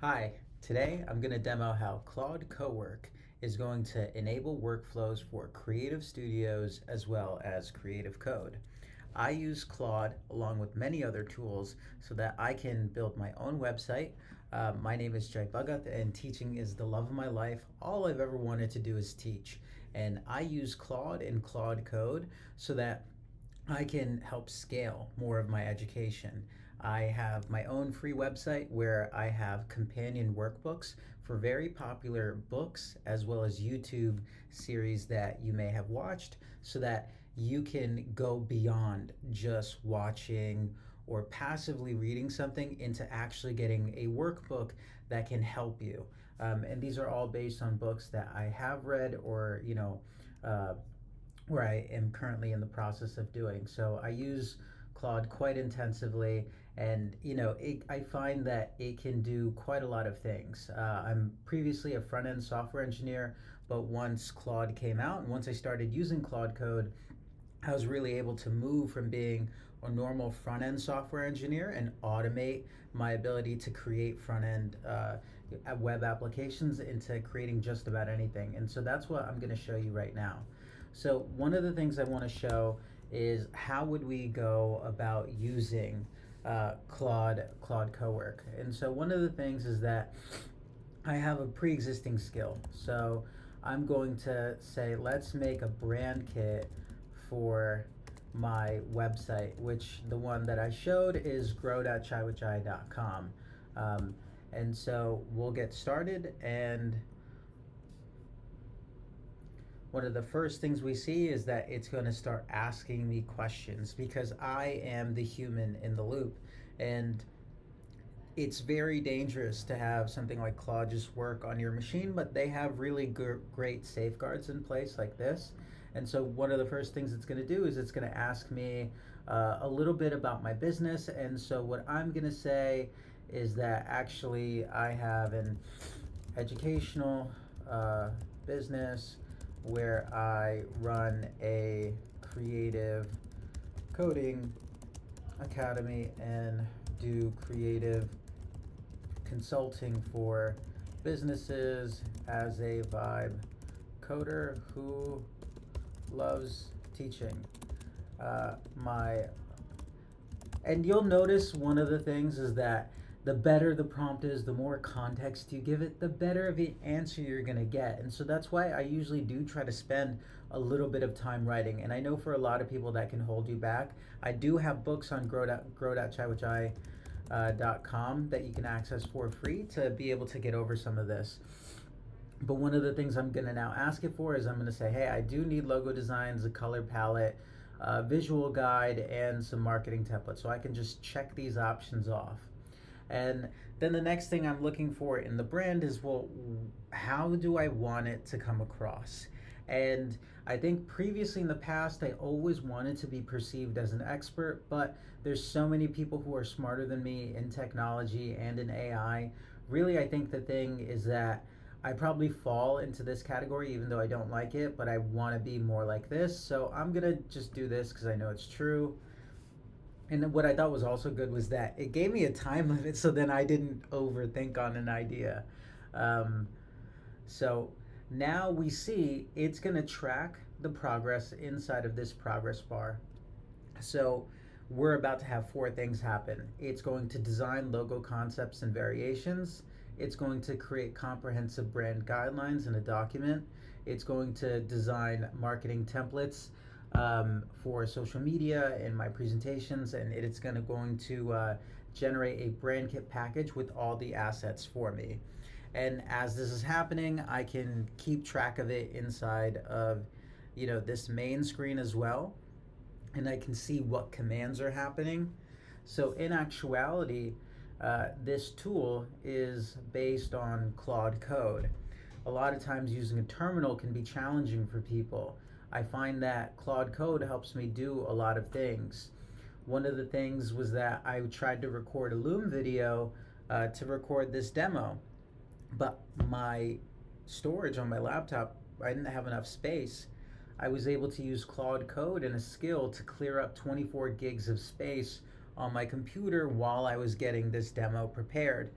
Hi, today I'm going to demo how Claude Co-work is going to enable workflows for creative studios as well as creative code. I use Claude along with many other tools so that I can build my own website. My name is Jay Bhagat and teaching is the love of my life. All I've ever wanted to do is teach. And I use Claude and Claude Code so that I can help scale more of my education. I have my own free website where I have companion workbooks for very popular books as well as YouTube series that you may have watched so that you can go beyond just watching or passively reading something into actually getting a workbook that can help you. And these are all based on books that I have read or, uh, where I am currently in the process of doing. So I use Claude quite intensively, and I find that it can do quite a lot of things. I'm previously a front end software engineer, but once Claude came out and once I started using Claude Code, I was really able to move from being a normal front end software engineer and automate my ability to create front end web applications into creating just about anything. And so that's what I'm going to show you right now. So one of the things I want to show is how would we go about using Claude Co-work. And so one of the things is that I have a pre-existing skill. So I'm going to say, let's make a brand kit for my website, which the one that I showed is grow.chaiwithjai.com. And so we'll get started, and one of the first things we see is that it's going to start asking me questions because I am the human in the loop. And it's very dangerous to have something like Claude just work on your machine, but they have really great safeguards in place like this. And so one of the first things it's going to do is it's going to ask me a little bit about my business. And so what I'm going to say is that actually I have an educational business where I run a creative coding academy and do creative consulting for businesses as a vibe coder who loves teaching. My and you'll notice one of the things is that the better the prompt is, the more context you give it, the better of an answer you're going to get. And so that's why I usually do try to spend a little bit of time writing. And I know for a lot of people that can hold you back. I do have books on grow.chaiwithjai.com that you can access for free to be able to get over some of this. But one of the things I'm going to now ask it for is I'm going to say, hey, I do need logo designs, a color palette, visual guide, and some marketing templates. So I can just check these options off. And then the next thing I'm looking for in the brand is, well, how do I want it to come across? And I think previously in the past, I always wanted to be perceived as an expert, but there's so many people who are smarter than me in technology and in AI. Really, I think the thing is that I probably fall into this category even though I don't like it, but I want to be more like this. So I'm going to just do this because I know it's true. And what I thought was also good was that it gave me a time limit so then I didn't overthink on an idea. So now we see it's going to track the progress inside of this progress bar. So we're about to have four things happen. It's going to design logo concepts and variations. It's going to create comprehensive brand guidelines in a document. It's going to design marketing templates for social media and my presentations, and it's going to generate a brand kit package with all the assets for me. And as this is happening, I can keep track of it inside of this main screen as well, and I can see what commands are happening. So in actuality, this tool is based on Claude Code. A lot of times using a terminal can be challenging for people. I find that Claude Code helps me do a lot of things. One of the things was that I tried to record a Loom video to record this demo, but my storage on my laptop, I didn't have enough space. I was able to use Claude Code and a skill to clear up 24 gigs of space on my computer while I was getting this demo prepared.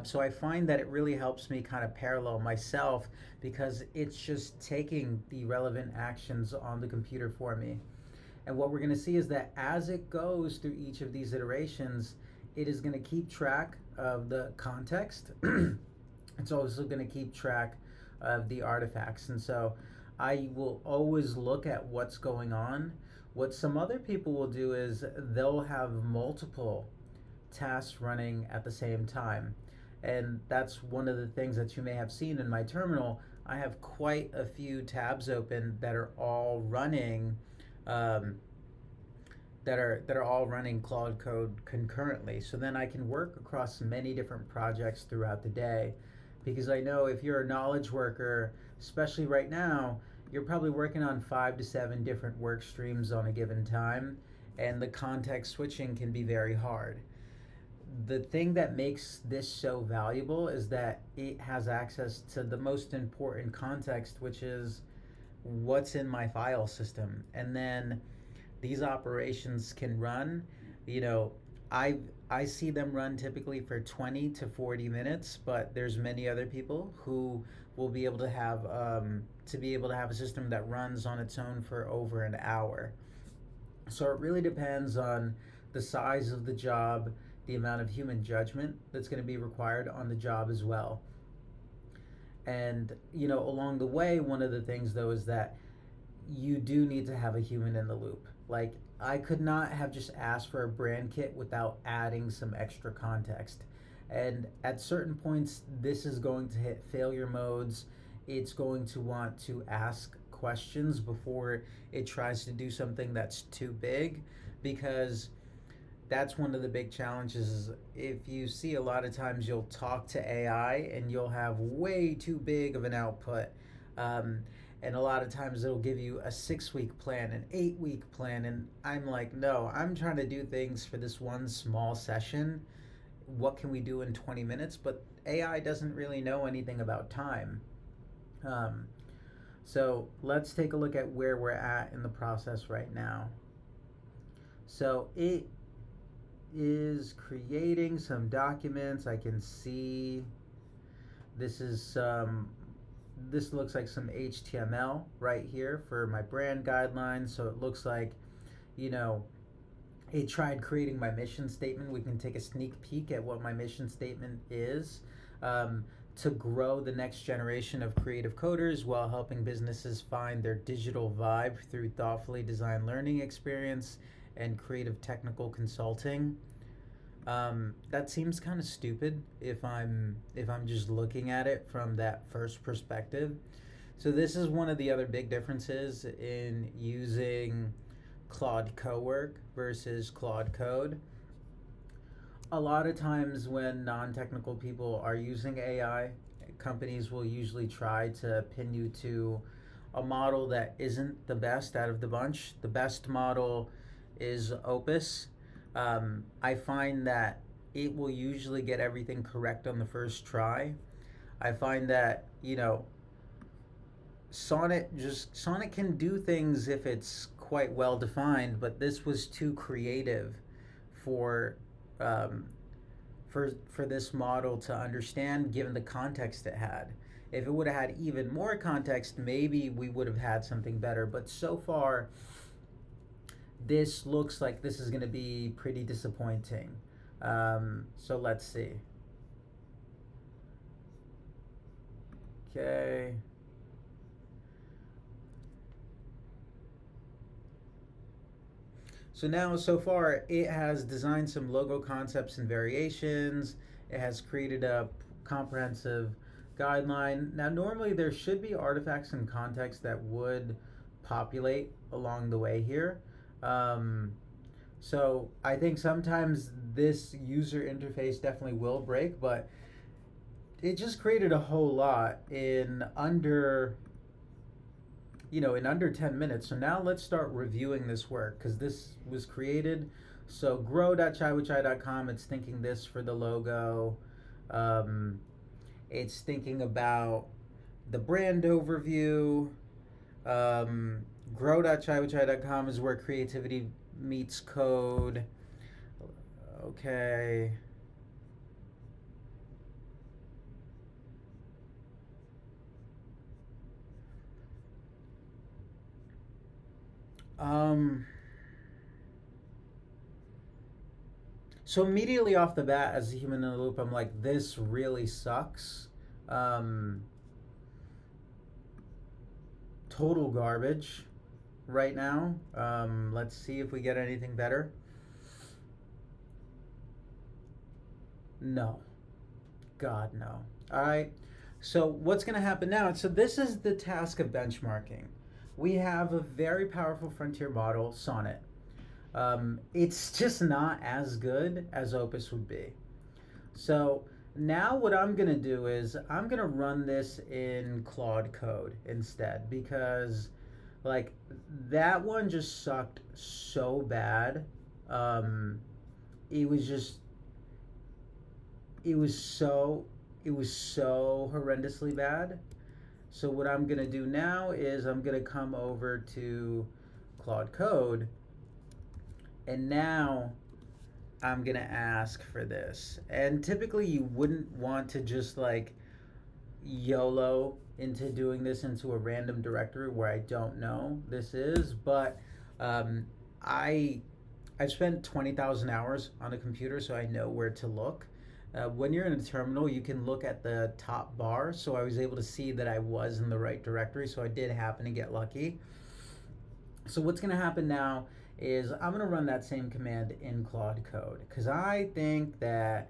So I find that it really helps me kind of parallel myself because it's just taking the relevant actions on the computer for me. And what we're going to see is that as it goes through each of these iterations, it is going to keep track of the context. It's also going to keep track of the artifacts. And so I will always look at what's going on. What some other people will do is they'll have multiple tasks running at the same time. And that's one of the things that you may have seen in my terminal. I have quite a few tabs open that are all running um, that are all running Claude Code concurrently. So then I can work across many different projects throughout the day, because I know if you're a knowledge worker, especially right now, you're probably working on 5 to 7 different work streams on a given time, and the context switching can be very hard. The thing that makes this so valuable is that it has access to the most important context, which is what's in my file system. And then these operations can run, you know, I see them run typically for 20 to 40 minutes, but there's many other people who will be able to have a system that runs on its own for over an hour. So it really depends on the size of the job, the amount of human judgment that's going to be required on the job as well. And, you know, along the way, one of the things though is that you do need to have a human in the loop. Like, I could not have just asked for a brand kit without adding some extra context. And at certain points, this is going to hit failure modes. It's going to want to ask questions before it tries to do something that's too big, because that's one of the big challenges. Is if you see a lot of times you'll talk to AI and you'll have way too big of an output. And a lot of times it'll give you a 6-week plan, an 8-week plan. And I'm like, no, I'm trying to do things for this one small session. What can we do in 20 minutes? But AI doesn't really know anything about time. So let's take a look at where we're at in the process right now. So it is creating some documents. I can see this looks like some HTML right here for my brand guidelines. So it looks like, you know, it tried creating my mission statement. We can take a sneak peek at what my mission statement is. To grow the next generation of creative coders while helping businesses find their digital vibe through thoughtfully designed learning experience and creative technical consulting. That seems kind of stupid if I'm just looking at it from that first perspective. So this is one of the other big differences in using Claude Co-work versus Claude Code. A lot of times when non-technical people are using AI, companies will usually try to pin you to a model that isn't the best out of the bunch. The best model is Opus. I find that it will usually get everything correct on the first try. I find that, you know, Sonnet can do things if it's quite well defined, but this was too creative for for this model to understand, given the context it had. If it would have had even more context, maybe we would have had something better. But so far, this looks like this is going to be pretty disappointing. So let's see. Okay. So now, so far, it has designed some logo concepts and variations. It has created a comprehensive guideline. Now, normally there should be artifacts and context that would populate along the way here. So I think sometimes this user interface definitely will break, but it just created a whole lot in under 10 minutes. So now let's start reviewing this work, because this was created. So grow.chaiwithchai.com, it's thinking this for the logo. It's thinking about the brand overview. Grow.chaiwithchai.com is where creativity meets code. Okay. Um, so immediately off the bat, as a human in the loop, I'm like, this really sucks. Um, Total garbage right now. Let's see if we get anything better. No. God, no. All right. So what's going to happen now? So this is the task of benchmarking. We have a very powerful frontier model, Sonnet. It's just not as good as Opus would be. So now what I'm going to do is I'm going to run this in Claude Code instead, because like that one just sucked so bad. Um, it was just it was so it was so horrendously bad. So what I'm gonna do now is I'm gonna come over to Claude Code, and now I'm gonna ask for this. And typically you wouldn't want to just like YOLO into doing this into a random directory where I don't know this is, but um, I I've spent 20,000 hours on a computer, so I know where to look. When you're in a terminal, you can look at the top bar, so I was able to see that I was in the right directory, so I did happen to get lucky. So what's going to happen now is I'm going to run that same command in Claude Code, because I think that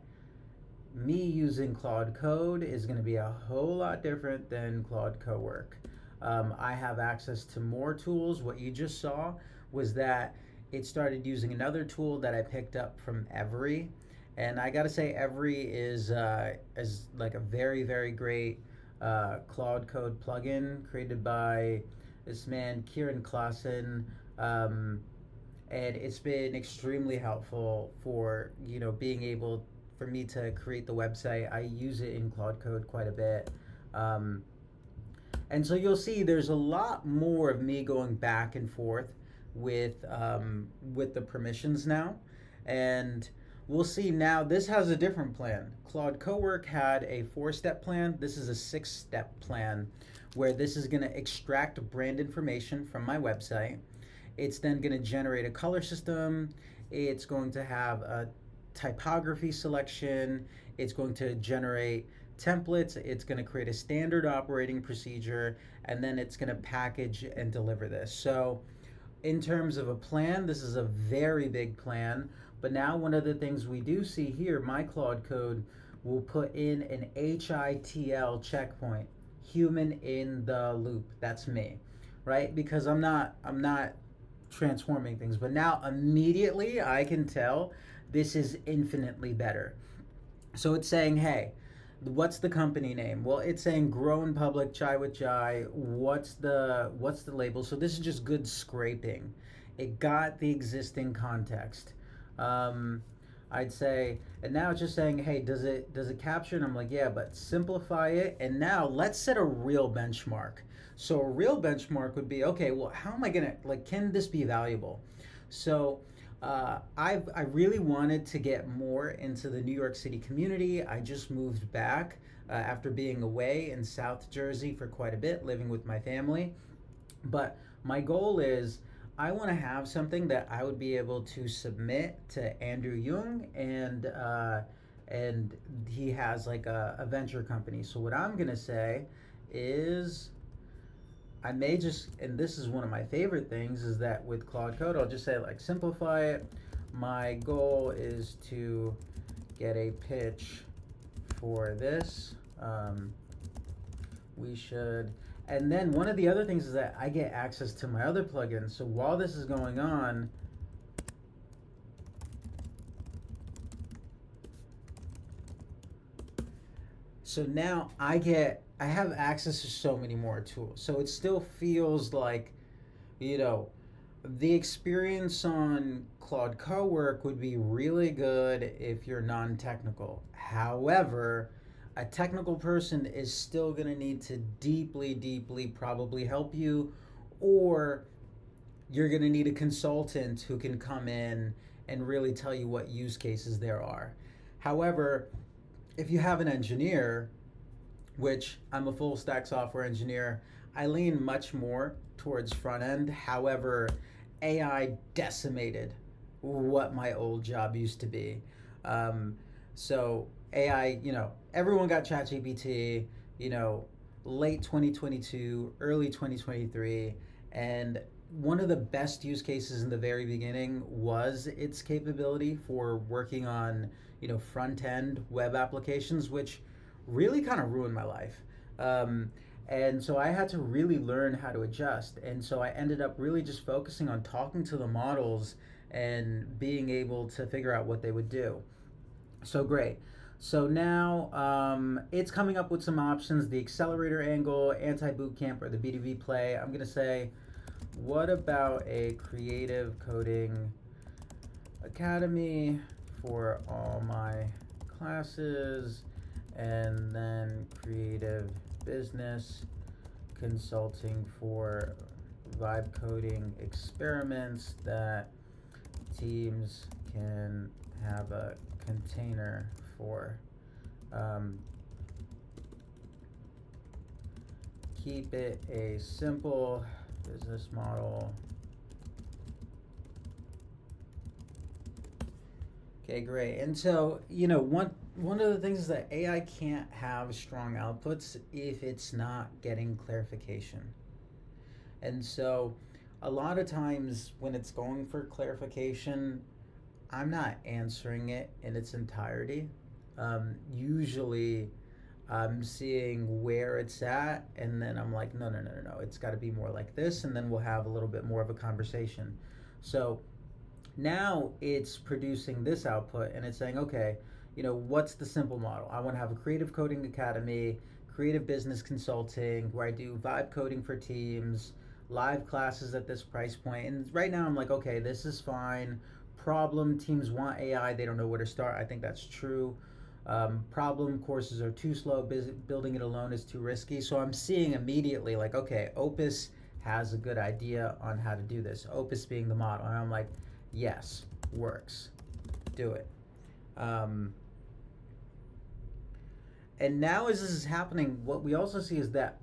me using Claude Code is going to be a whole lot different than Claude Co-work. I have access to more tools. What you just saw was that it started using another tool that I picked up from Every, and I gotta say Every is like a very very great Claude Code plugin created by this man Kieran Klassen, um, and it's been extremely helpful for being able for me to create the website. I use it in Claude Code quite a bit. Um, and so you'll see there's a lot more of me going back and forth with the permissions now, and we'll see now. This has a different plan. Claude Co-work had a 4-step plan. This is a 6-step plan, where this is going to extract brand information from my website. It's then going to generate a color system. It's going to have a typography selection. It's going to generate templates. It's going to create a standard operating procedure, and then it's going to package and deliver this. So in terms of a plan, this is a very big plan. But now one of the things we do see here, my Claude Code will put in an HITL checkpoint, human in the loop. That's me, right? Because I'm not transforming things. But now immediately I can tell this is infinitely better. So it's saying, hey, what's the company name? Well, it's saying Grow in Public, Chai with Chai. What's the label? So this is just good scraping. It got the existing context. Um, I'd say, and now it's just saying, hey, does it capture? And I'm like, yeah, but simplify it. And now let's set a real benchmark. So a real benchmark would be, okay, well, how am I gonna can this be valuable? So I really wanted to get more into the New York City community. I just moved back after being away in South Jersey for quite a bit, living with my family. But my goal is I want to have something that I would be able to submit to Andrew Jung, and he has like a venture company. So what I'm gonna say is I may just, and this is one of my favorite things, is that with Claude Code, I'll just say like simplify it. My goal is to get a pitch for this. We should, and then one of the other things is that I get access to my other plugins. So while this is going on, so now I have access to so many more tools. So it still feels like, you know, the experience on Claude Co-work would be really good if you're non-technical. However, a technical person is still going to need to deeply, deeply probably help you, or you're going to need a consultant who can come in and really tell you what use cases there are. However, if you have an engineer, which I'm a full stack software engineer, I lean much more towards front end. However, AI decimated what my old job used to be. Um, so AI, everyone got ChatGPT, you know, late 2022, early 2023, and one of the best use cases in the very beginning was its capability for working on, front end web applications, which really kind of ruined my life. Um, and so I had to really learn how to adjust. And so I ended up really just focusing on talking to the models and being able to figure out what they would do. So great. So now it's coming up with some options: the accelerator angle, anti bootcamp, or the B2B play. I'm going to say, what about a creative coding academy for all my classes, and then creative business consulting for vibe coding experiments that teams can have a container for. Um, Keep it a simple business model. Okay, great. And so, one of the things is that AI can't have strong outputs if it's not getting clarification. And so, a lot of times when it's going for clarification, I'm not answering it in its entirety. Usually, I'm seeing where it's at, and then I'm like, no, no, no, no, no. It's got to be more like this, and then we'll have a little bit more of a conversation. So now it's producing this output, and it's saying, okay, what's the simple model? I want to have a creative coding academy, creative business consulting, where I do vibe coding for teams, live classes at this price point. And right now I'm like, okay, this is fine. Problem: teams want AI, they don't know where to start. I think that's true. Problem: courses are too slow, building it alone is too risky. So I'm seeing immediately, like, okay, Opus has a good idea on how to do this. Opus being the model. And I'm like, yes, works. Do it. And now, as this is happening, what we also see is that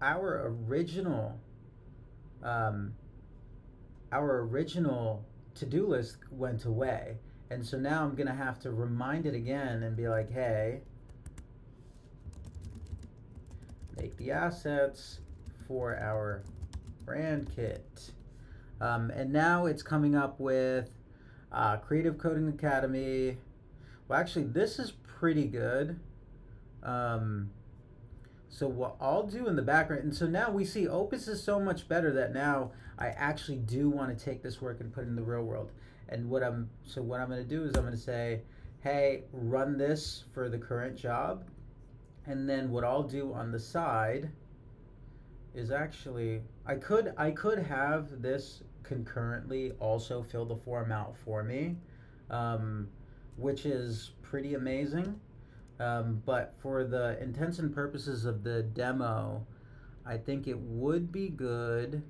um, our original to-do list went away. And so now I'm going to have to remind it again and be like, hey, make the assets for our brand kit. And now it's coming up with Creative Coding Academy. Well, actually, this is pretty good. So what I'll do in the background, and so now we see Opus is so much better that now I actually do want to take this work and put it in the real world. And what I'm going to do is I'm going to say, hey, run this for the current job. And then what I'll do on the side is actually, I could have this concurrently also fill the form out for me, which is pretty amazing. But for the intents and purposes of the demo, I think it would be good.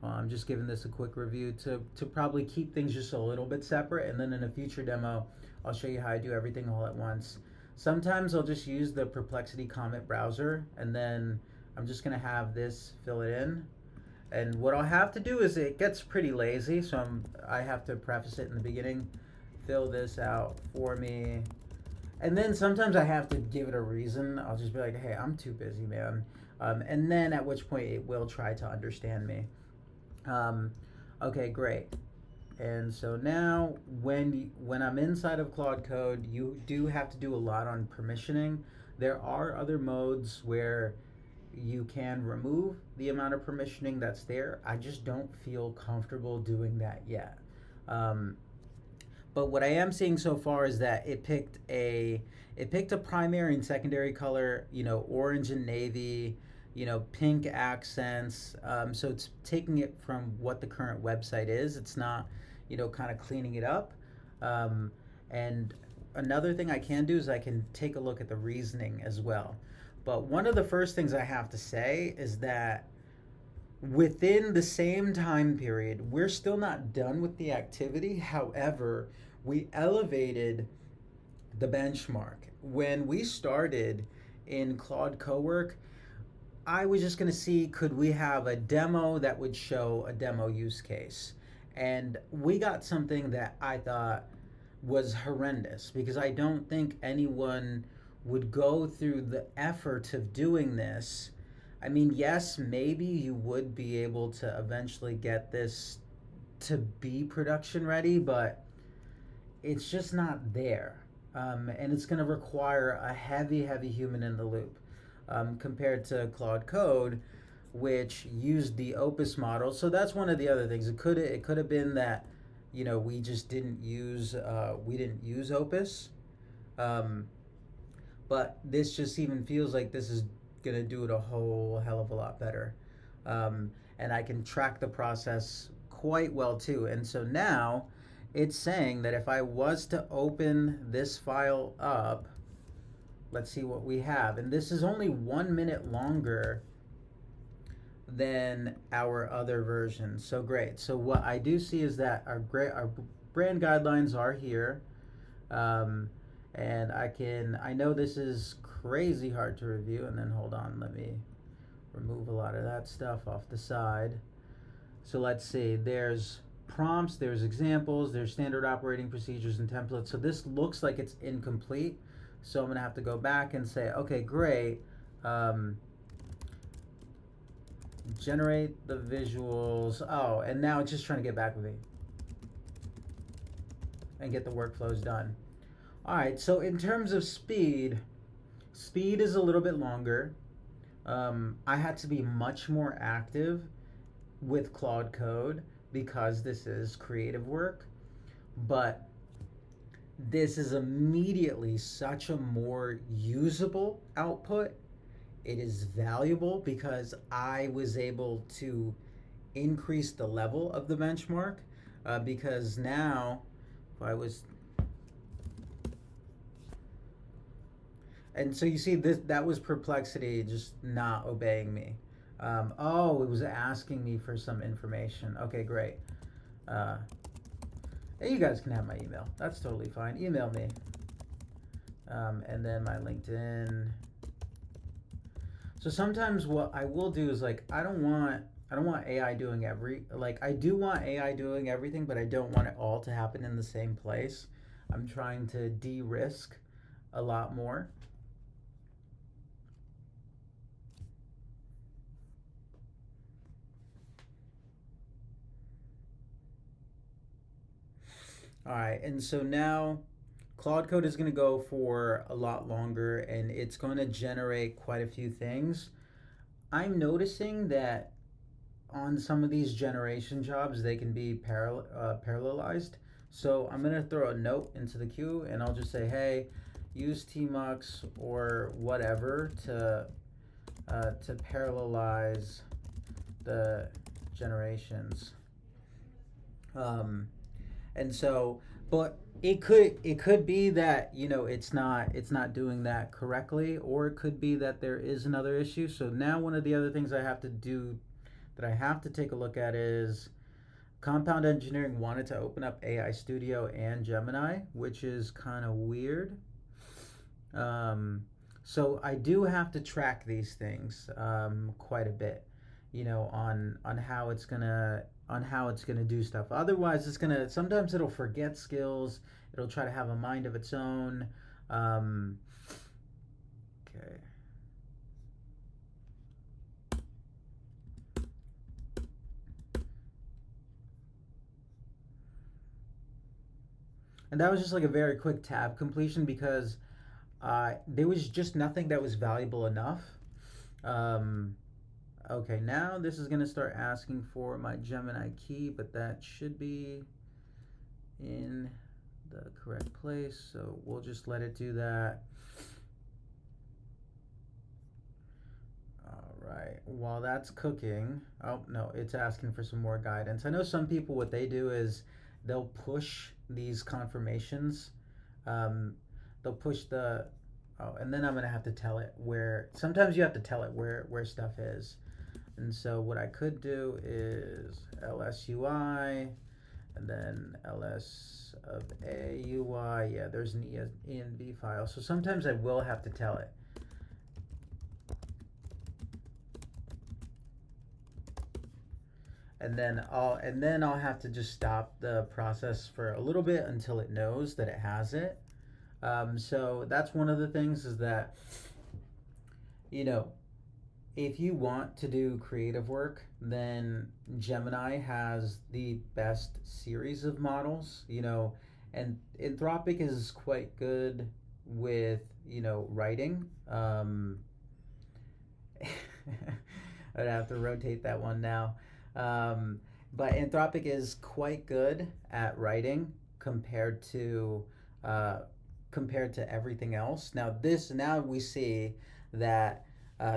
I'm just giving this a quick review to probably keep things just a little bit separate, and then in a future demo, I'll show you how I do everything all at once. Sometimes I'll just use the Perplexity Comet browser, and then I'm just gonna have this fill it in. And what I'll have to do is, it gets pretty lazy, so I have to preface it in the beginning. Fill this out for me. And then sometimes I have to give it a reason. I'll just be like, hey, I'm too busy, man. And then at which point it will try to understand me. Okay, great. And so now when I'm inside of Claude Code, you do have to do a lot on permissioning. There are other modes where you can remove the amount of permissioning that's there. I just don't feel comfortable doing that yet. But what I am seeing so far is that it picked a primary and secondary color, orange and navy, pink accents. So it's taking it from what the current website is. It's not, kind of cleaning it up. And another thing I can do is I can take a look at the reasoning as well. But one of the first things I have to say is that within the same time period, we're still not done with the activity. However, we elevated the benchmark. When we started in Claude Co-work, I was just going to see, could we have a demo that would show a demo use case? And we got something that I thought was horrendous, because I don't think anyone would go through the effort of doing this. I mean, yes, maybe you would be able to eventually get this to be production ready, but it's just not there. And it's going to require a heavy, heavy human in the loop, compared to Claude Code, which used the Opus model. So that's one of the other things. It could have been that, we just didn't use Opus, um, but this just even feels like this is gonna do it a whole hell of a lot better, and I can track the process quite well too. And so now it's saying that if I was to open this file up, let's see what we have. And this is only 1 minute longer than our other version. So great. So what I do see is that our brand guidelines are here. And I know this is crazy hard to review. And then hold on, let me remove a lot of that stuff off the side. So let's see, there's prompts, there's examples, there's standard operating procedures and templates. So this looks like it's incomplete. So I'm gonna have to go back and say, okay, great. Generate the visuals. Oh, and now it's just trying to get back with me and get the workflows done. All right, so in terms of speed is a little bit longer. I had to be much more active with Claude Code because this is creative work, but this is immediately such a more usable output. It is valuable because I was able to increase the level of the benchmark, because now if I was, and so you see this, that was Perplexity just not obeying me. Oh, it was asking me for some information. Okay, great. Hey, you guys can have my email. That's totally fine. Email me. And then my LinkedIn. So sometimes what I will do is, like, I don't want AI doing I do want AI doing everything, but I don't want it all to happen in the same place. I'm trying to de-risk a lot more. All right, and so now Claude Code is going to go for a lot longer, and it's going to generate quite a few things. I'm noticing that on some of these generation jobs, they can be parallelized. So I'm going to throw a note into the queue, and I'll just say, hey, use tmux or whatever to parallelize the generations. And so, but it could be that, it's not doing that correctly, or it could be that there is another issue. So now one of the other things I have to do, that I have to take a look at, is Compound Engineering wanted to open up AI Studio and Gemini, which is kind of weird. So I do have to track these things quite a bit, on how it's gonna do stuff. Otherwise, sometimes it'll forget skills. It'll try to have a mind of its own. Okay. And that was just like a very quick tab completion, because there was just nothing that was valuable enough. Okay, now this is going to start asking for my Gemini key, but that should be in the correct place, so we'll just let it do that. All right, while that's cooking, oh no, it's asking for some more guidance. I know some people, what they do is they'll push these confirmations. They'll push and then I'm going to have to tell it where, sometimes you have to tell it where stuff is. And so what I could do is LSUI, and then LS of A UI. Yeah, there's an ENV file. So sometimes I will have to tell it. and then I'll have to just stop the process for a little bit until it knows that it has it. So that's one of the things is that, you know, if you want to do creative work, then Gemini has the best series of models, and Anthropic is quite good with, writing. I'd have to rotate that one now. Um, but Anthropic is quite good at writing uh, compared to everything else. Now we see that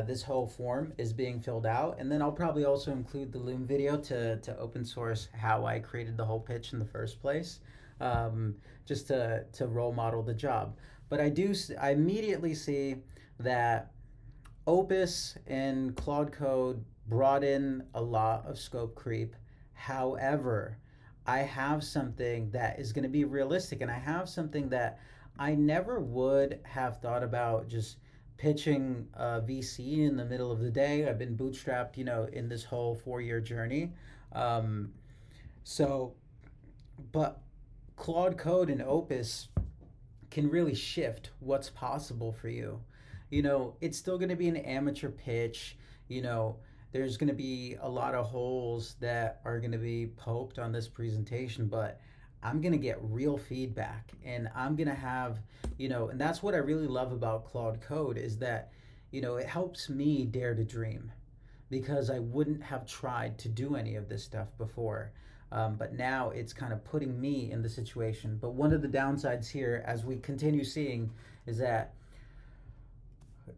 this whole form is being filled out, and then I'll probably also include the Loom video to open source how I created the whole pitch in the first place, um, just to role model the job. But I immediately see that Opus and Claude Code brought in a lot of scope creep. However, I have something that is going to be realistic, and I have something that I never would have thought about just pitching a VC in the middle of the day. I've been bootstrapped, in this whole 4 year journey. Um, so, but Claude Code and Opus can really shift what's possible for you. It's still going to be an amateur pitch. You know, there's going to be a lot of holes that are going to be poked on this presentation, but I'm going to get real feedback, and I'm going to have, and that's what I really love about Claude Code is that, it helps me dare to dream because I wouldn't have tried to do any of this stuff before. But now it's kind of putting me in the situation. But one of the downsides here, as we continue seeing, is that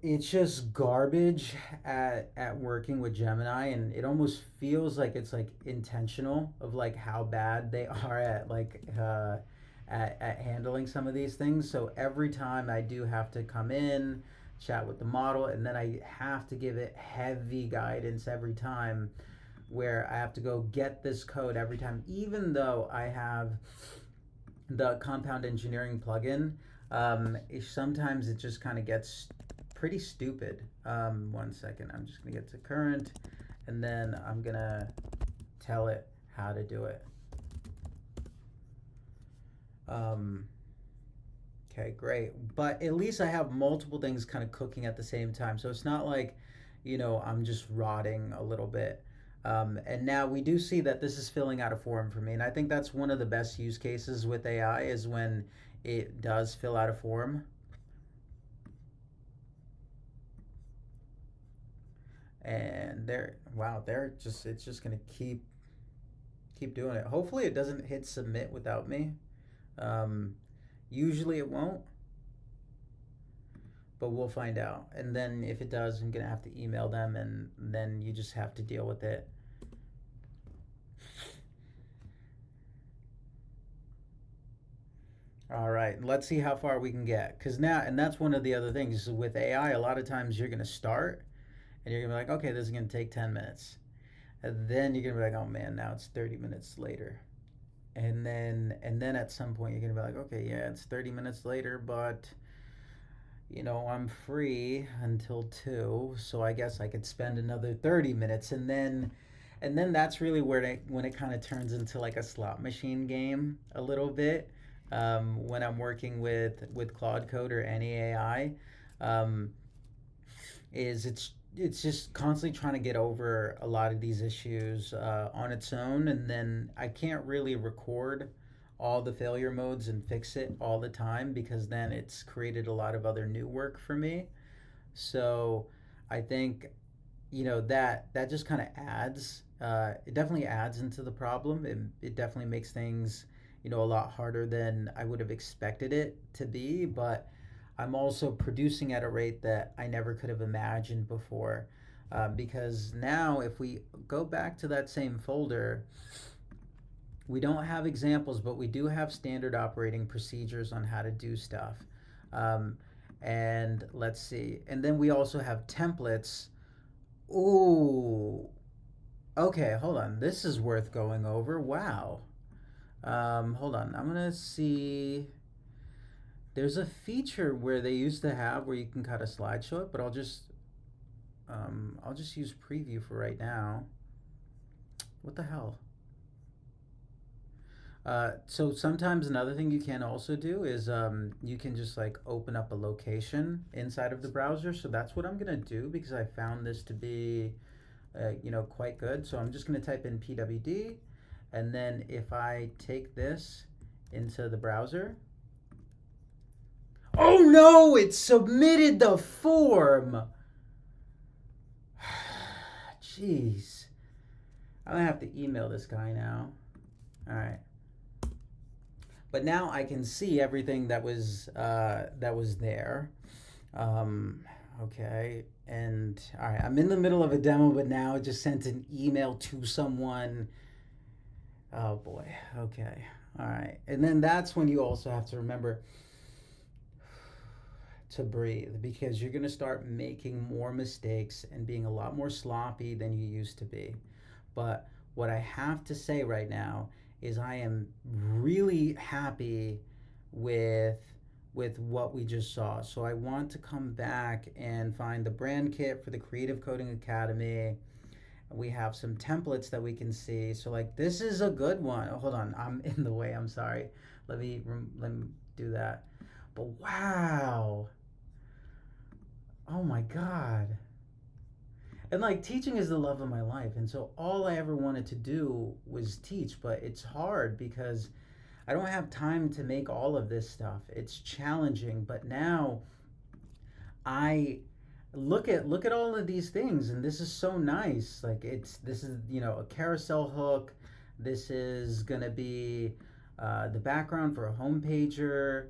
it's just garbage at working with Gemini, and it almost feels like it's like intentional of like how bad they are at like at handling some of these things. So every time I do have to come in, chat with the model, and then I have to give it heavy guidance every time, where I have to go get this code every time, even though I have the compound engineering plugin. Sometimes it just kind of gets pretty stupid. 1 second, I'm just gonna get to current, and then I'm gonna tell it how to do it. Okay, great. But at least I have multiple things kind of cooking at the same time, so it's not like, I'm just rotting a little bit. And now we do see that this is filling out a form for me, and I think that's one of the best use cases with AI is when it does fill out a form. And it's just gonna keep doing it. Hopefully it doesn't hit submit without me. Um, Usually it won't, but we'll find out. And then if it does, I'm gonna have to email them, and then you just have to deal with it. All right, let's see how far we can get. Because now, and that's one of the other things with AI, a lot of times you're gonna start and you're gonna be like, okay, this is gonna take 10 minutes. And then you're gonna be like, oh man, now it's 30 minutes later. And then at some point you're gonna be like, okay, yeah, it's 30 minutes later, but I'm free until 2, so I guess I could spend another 30 minutes, and then that's really when it kind of turns into like a slot machine game a little bit. When I'm working with Claude Code or any AI, um, is it's just constantly trying to get over a lot of these issues on its own, and then I can't really record all the failure modes and fix it all the time because then it's created a lot of other new work for me. So I think that just kind of adds it definitely adds into the problem. It definitely makes things a lot harder than I would have expected it to be, but I'm also producing at a rate that I never could have imagined before. Because now, if we go back to that same folder, we don't have examples, but we do have standard operating procedures on how to do stuff. Um, and let's see. And then we also have templates. Ooh, okay, hold on. This is worth going over. Wow. Hold on. I'm going to see. There's a feature where they used to have where you can cut a slideshow up, but I'll just use preview for right now. What the hell? So sometimes another thing you can also do is you can just like open up a location inside of the browser. So that's what I'm gonna do because I found this to be, quite good. So I'm just gonna type in pwd, and then if I take this into the browser, oh no, it submitted the form. Jeez, I'm gonna have to email this guy now. All right. But now I can see everything that was there. Um, okay, and all right, I'm in the middle of a demo, but now it just sent an email to someone. Oh boy. Okay. All right, and then that's when you also have to remember to breathe because you're gonna start making more mistakes and being a lot more sloppy than you used to be. But what I have to say right now is I am really happy with what we just saw. So I want to come back and find the brand kit for the Creative Coding Academy. We have some templates that we can see. So like this is a good one. Oh, hold on, I'm in the way. I'm sorry. Let me do that. But wow. Oh my God. And like teaching is the love of my life. And so all I ever wanted to do was teach, but it's hard because I don't have time to make all of this stuff. It's challenging, but now I look at all of these things and this is so nice. Like this is, a carousel hook. This is going to be the background for a home pager.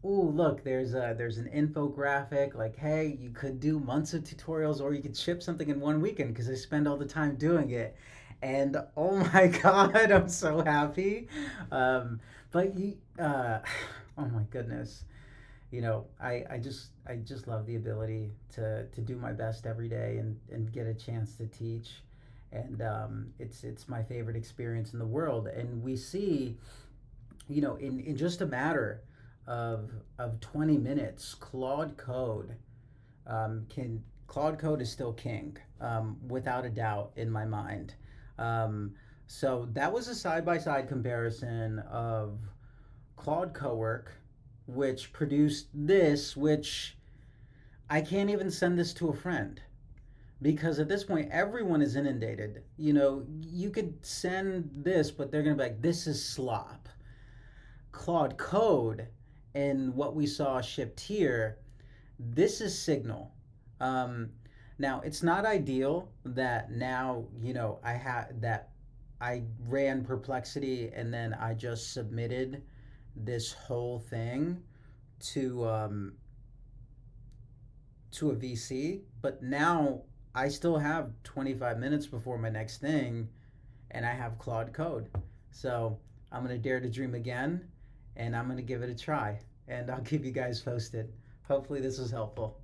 Ooh, look, there's an infographic like, hey, you could do months of tutorials or you could ship something in one weekend because I spend all the time doing it. And oh my God, I'm so happy. But oh my goodness, I just love the ability to do my best every day and get a chance to teach. And it's my favorite experience in the world. And we see, in just a matter of 20 minutes, Claude Code is still king, without a doubt in my mind. So that was a side by side comparison of Claude Co-work, which produced this, which I can't even send this to a friend because at this point everyone is inundated. You could send this, but they're gonna be like, "This is slop." Claude Code and what we saw shipped here, this is Signal. Um, Now it's not ideal that now I ran Perplexity and then I just submitted this whole thing to to a VC, but now I still have 25 minutes before my next thing, and I have Claude Code. So I'm gonna dare to dream again, and I'm gonna give it a try, and I'll keep you guys posted. Hopefully this was helpful.